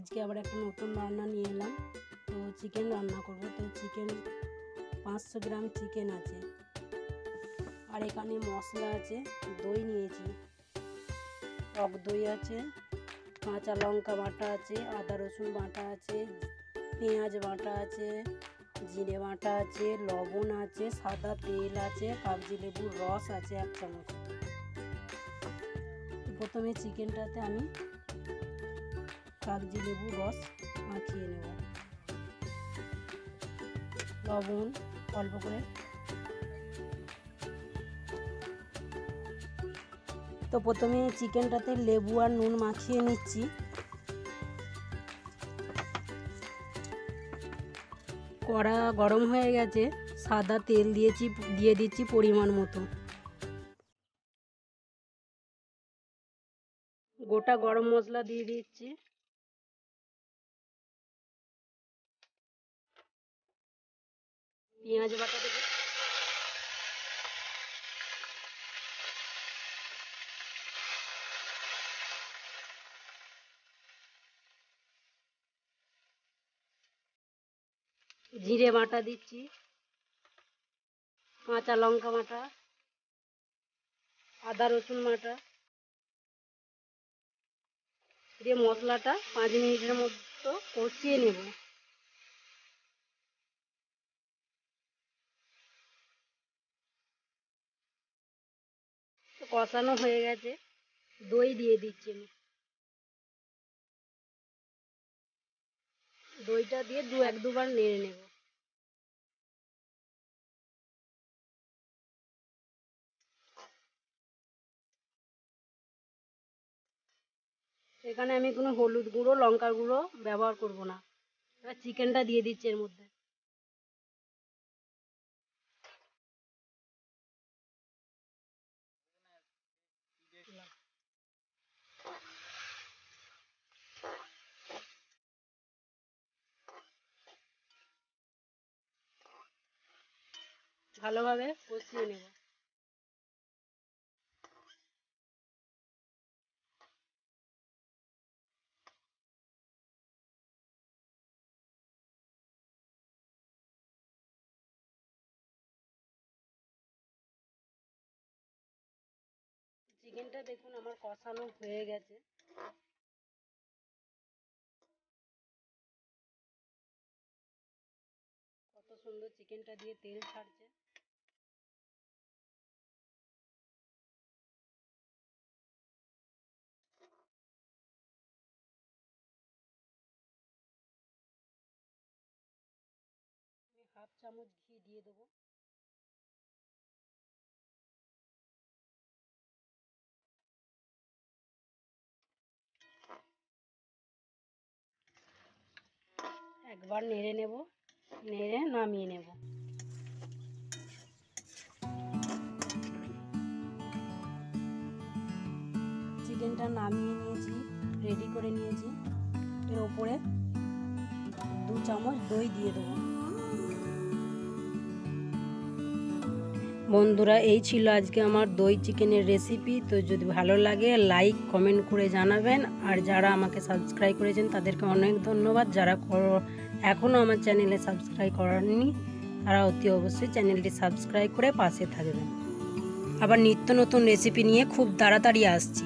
আজকে আবার একটা নতুন রান্না নিয়ে এলাম। তো চিকেন রান্না করব। তো চিকেন 500 গ্রাম চিকেন আছে, আর এখানে মশলা আছে, দই নিয়েছি, টক দই আছে, কাঁচা লঙ্কা বাটা আছে, আদা রসুন বাটা আছে, পেঁয়াজ বাটা আছে, জিরে বাটা আছে, লবণ আছে, সাদা তেল আছে, কাগজি লেবুর রস আছে 1 চামচ। প্রথমে চিকেনটাতে আমি কাগজি লেবুর রস মাখিয়ে নেব, লবণ অল্প করে। তো প্রথমে চিকেনটাতে লেবু আর নুন মাখিয়ে নিচ্ছি। কড়া গরম হয়ে গেছে, সাদা তেল দিয়ে দিচ্ছি পরিমাণ মতো। গোটা গরম মশলা দিয়ে দিচ্ছি, পেঁয়াজ বাটা দেব, জিরে বাটা দিচ্ছি, কাঁচা লঙ্কা বাটা, আদা রসুন বাটা দিয়ে মশলাটা 5 মিনিটের মতো কষিয়ে নেব। কষানো হয়ে গেছে, দই দিয়ে দিচ্ছি আমি। দইটা দিয়ে 1-2 বার নেড়ে নেব। এখানে আমি কোনো হলুদ গুঁড়ো লঙ্কার গুঁড়ো ব্যবহার করব না। এবার চিকেনটা দিয়ে দিচ্ছি এর মধ্যে। ভালোভাবে কষিয়ে নেব। চিকেনটা দেখুন আমার কষানো হয়ে গেছে। কত সুন্দর চিকেনটা দিয়ে তেল ছাড়ছে। আমি 1/2 চামচ ঘি দিয়ে দেবো। একবার নেড়ে নেব, নেড়ে নামিয়ে নেব। চিকেনটা নামিয়ে নিয়েছি, রেডি করে নিয়েছি। এর ওপরে 2 চামচ দই দিয়ে দেবো। বন্ধুরা, এই ছিল আজকে আমার দই চিকেনের রেসিপি। তো যদি ভালো লাগে লাইক কমেন্ট করে জানাবেন, আর যারা আমাকে সাবস্ক্রাইব করেছেন তাদেরকে অনেক ধন্যবাদ। যারা এখনও আমার চ্যানেলে সাবস্ক্রাইব করেননি তারা অতি অবশ্যই চ্যানেলটি সাবস্ক্রাইব করে পাশে থাকবেন। আবার নিত্য নতুন রেসিপি নিয়ে খুব তাড়াতাড়ি আসছি।